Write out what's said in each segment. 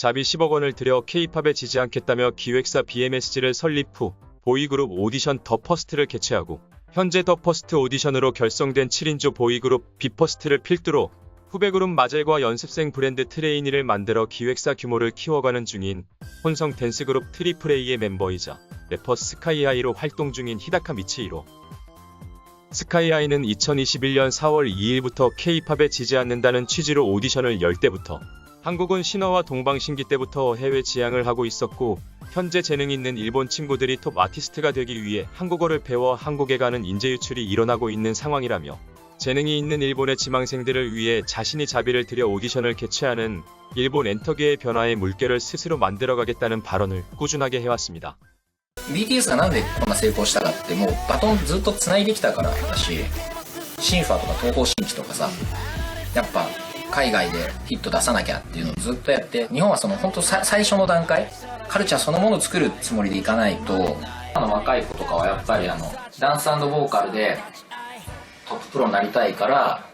자비 10억 원을 들여 K-팝에 지지 않겠다며 기획사 BMSG를 설립 후 보이그룹 오디션 더 퍼스트를 개최하고 현재 더 퍼스트 오디션으로 결성된 7인조 보이그룹 비퍼스트를 필두로 후배그룹 마젤과 연습생 브랜드 트레이니를 만들어 기획사 규모를 키워가는 중인 혼성 댄스그룹 트리플A의 멤버이자 래퍼 스카이하이로 활동 중인 히다카 미치히로. 스카이하이는 2021년 4월 2일부터 K-팝에 지지 않는다는 취지로 오디션을 열 때부터 한국은 신화와 동방신기 때부터 해외 지향을 하고 있었고, 현재 재능 있는 일본 친구들이 톱 아티스트가 되기 위해 한국어를 배워 한국에 가는 인재 유출이 일어나고 있는 상황이라며 재능이 있는 일본의 지망생들을 위해 자신이 자비를 들여 오디션을 개최하는 일본 엔터계의 변화의 물결을 스스로 만들어가겠다는 발언을 꾸준하게 해왔습니다. BTS がなんでこんな成功したかって、もうバトンずっと繋いできたからだし、シンファとか東方神起とかさ、やっぱ海外でヒット出さなきゃっていうのをずっとやって、日本はその本当最初の段階、カルチャーそのものを作るつもりでいかないと、若い子とかはやっぱりダンス&ボーカルでトッププロになりたいから、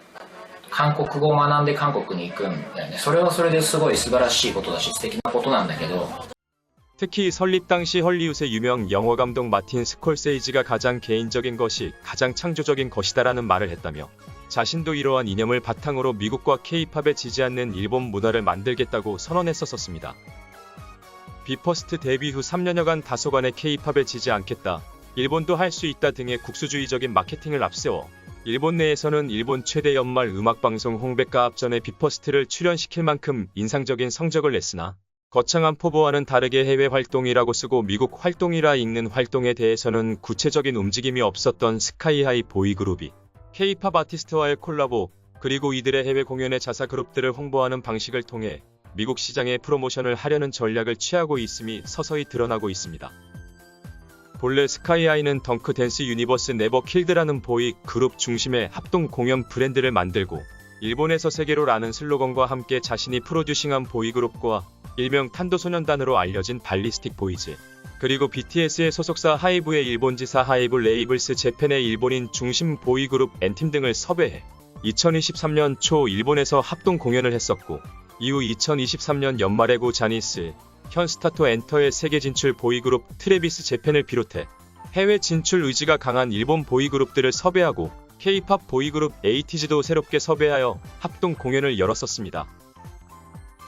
韓国語を学んで韓国に行くんだよね。それはそれですごい素晴らしいことだし素敵なことなんだけど、 특히 설립 당시 헐리우드의 유명 영화 감독 마틴 스콜세이지가 가장 개인적인 것이 가장 창조적인 것이다라는 말을 했다며 자신도 이러한 이념을 바탕으로 미국과 K-팝에 지지 않는 일본 문화를 만들겠다고 선언했었습니다. 비퍼스트 데뷔 후 3년여간 다소간의 K-팝에 지지 않겠다, 일본도 할 수 있다 등의 국수주의적인 마케팅을 앞세워 일본 내에서는 일본 최대 연말 음악방송 홍백가 앞전에 비퍼스트를 출연시킬 만큼 인상적인 성적을 냈으나 거창한 포부와는 다르게 해외 활동이라고 쓰고 미국 활동이라 읽는 활동에 대해서는 구체적인 움직임이 없었던 스카이하이 보이그룹이 K-팝 아티스트와의 콜라보, 그리고 이들의 해외 공연의 자사 그룹들을 홍보하는 방식을 통해 미국 시장에 프로모션을 하려는 전략을 취하고 있음이 서서히 드러나고 있습니다. 본래 스카이하이는 덩크 댄스 유니버스 네버 킬드라는 보이 그룹 중심의 합동 공연 브랜드를 만들고 일본에서 세계로라는 슬로건과 함께 자신이 프로듀싱한 보이그룹과 일명 탄도소년단으로 알려진 발리스틱 보이즈, 그리고 BTS의 소속사 하이브의 일본지사 하이브 레이블스 재팬의 일본인 중심 보이그룹 엔팀 등을 섭외해 2023년 초 일본에서 합동 공연을 했었고, 이후 2023년 연말에 고 자니스, 현 스타토 엔터의 세계 진출 보이그룹 트래비스 재팬을 비롯해 해외 진출 의지가 강한 일본 보이그룹들을 섭외하고 K-팝 보이그룹 에이티즈도 새롭게 섭외하여 합동 공연을 열었었습니다.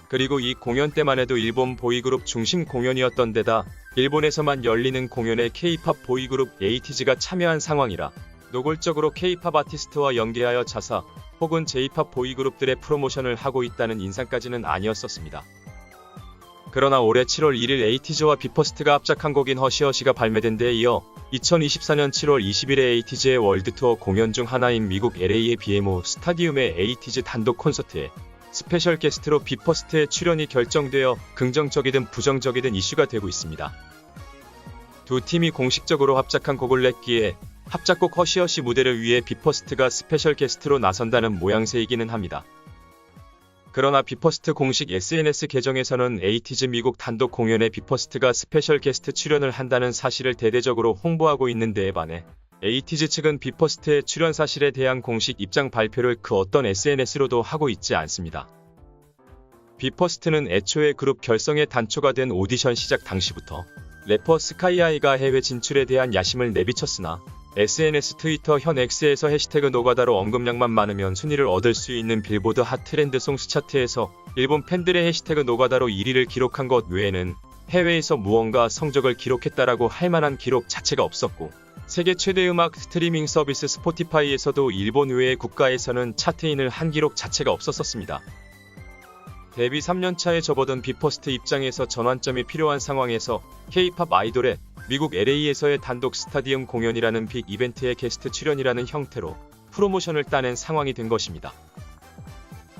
그리고 이 공연 때만 해도 일본 보이그룹 중심 공연이었던 데다 일본에서만 열리는 공연에 K-팝 보이그룹 에이티즈가 참여한 상황이라 노골적으로 K-팝 아티스트와 연계하여 자사 혹은 J-팝 보이그룹들의 프로모션을 하고 있다는 인상까지는 아니었었습니다. 그러나 올해 7월 1일 에이티즈와 비퍼스트가 합작한 곡인 허시허시가 발매된 데에 이어 2024년 7월 20일에 에이티즈의 월드투어 공연 중 하나인 미국 LA의 BMO 스타디움의 에이티즈 단독 콘서트에 스페셜 게스트로 비퍼스트의 출연이 결정되어 긍정적이든 부정적이든 이슈가 되고 있습니다. 두 팀이 공식적으로 합작한 곡을 냈기에 합작곡 허시허시 무대를 위해 비퍼스트가 스페셜 게스트로 나선다는 모양새이기는 합니다. 그러나 비퍼스트 공식 SNS 계정에서는 에이티즈 미국 단독 공연에 비퍼스트가 스페셜 게스트 출연을 한다는 사실을 대대적으로 홍보하고 있는 데에 반해 에이티즈 측은 비퍼스트의 출연 사실에 대한 공식 입장 발표를 그 어떤 SNS로도 하고 있지 않습니다. 비퍼스트는 애초에 그룹 결성의 단초가 된 오디션 시작 당시부터 래퍼 스카이하이가 해외 진출에 대한 야심을 내비쳤으나 SNS 트위터 현 X에서 해시태그 노가다로 언급량만 많으면 순위를 얻을 수 있는 빌보드 핫 트렌드 송스 차트에서 일본 팬들의 해시태그 노가다로 1위를 기록한 것 외에는 해외에서 무언가 성적을 기록했다라고 할 만한 기록 자체가 없었고, 세계 최대 음악 스트리밍 서비스 스포티파이에서도 일본 외의 국가에서는 차트인을 한 기록 자체가 없었습니다. 데뷔 3년차에 접어든 비퍼스트 입장에서 전환점이 필요한 상황에서 K-팝 아이돌의 미국 LA에서의 단독 스타디움 공연이라는 빅 이벤트의 게스트 출연이라는 형태로 프로모션을 따낸 상황이 된 것입니다.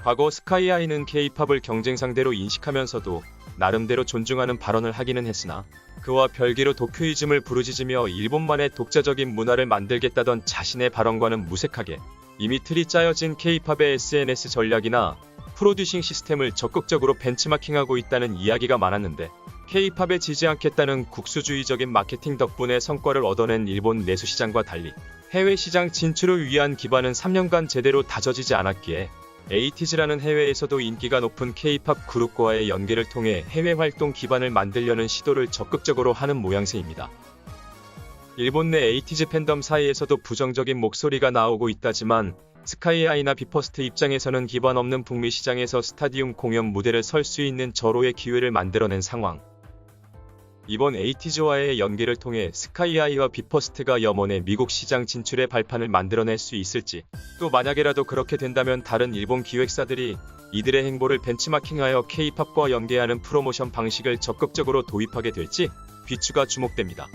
과거 스카이하이는 K-팝을 경쟁 상대로 인식하면서도 나름대로 존중하는 발언을 하기는 했으나 그와 별개로 도쿄이즘을 부르짖으며 일본만의 독자적인 문화를 만들겠다던 자신의 발언과는 무색하게 이미 틀이 짜여진 K-팝의 SNS 전략이나 프로듀싱 시스템을 적극적으로 벤치마킹하고 있다는 이야기가 많았는데, K-팝에 지지 않겠다는 국수주의적인 마케팅 덕분에 성과를 얻어낸 일본 내수 시장과 달리 해외 시장 진출을 위한 기반은 3년간 제대로 다져지지 않았기에 에이티즈라는 해외에서도 인기가 높은 K-팝 그룹과의 연계를 통해 해외 활동 기반을 만들려는 시도를 적극적으로 하는 모양새입니다. 일본 내 에이티즈 팬덤 사이에서도 부정적인 목소리가 나오고 있다지만 스카이아이나 비퍼스트 입장에서는 기반 없는 북미 시장에서 스타디움 공연 무대를 설 수 있는 절호의 기회를 만들어낸 상황. 이번 에이티즈와의 연계를 통해 스카이아이와 비퍼스트가 염원의 미국 시장 진출의 발판을 만들어낼 수 있을지, 또 만약에라도 그렇게 된다면 다른 일본 기획사들이 이들의 행보를 벤치마킹하여 K-팝과 연계하는 프로모션 방식을 적극적으로 도입하게 될지 귀추가 주목됩니다.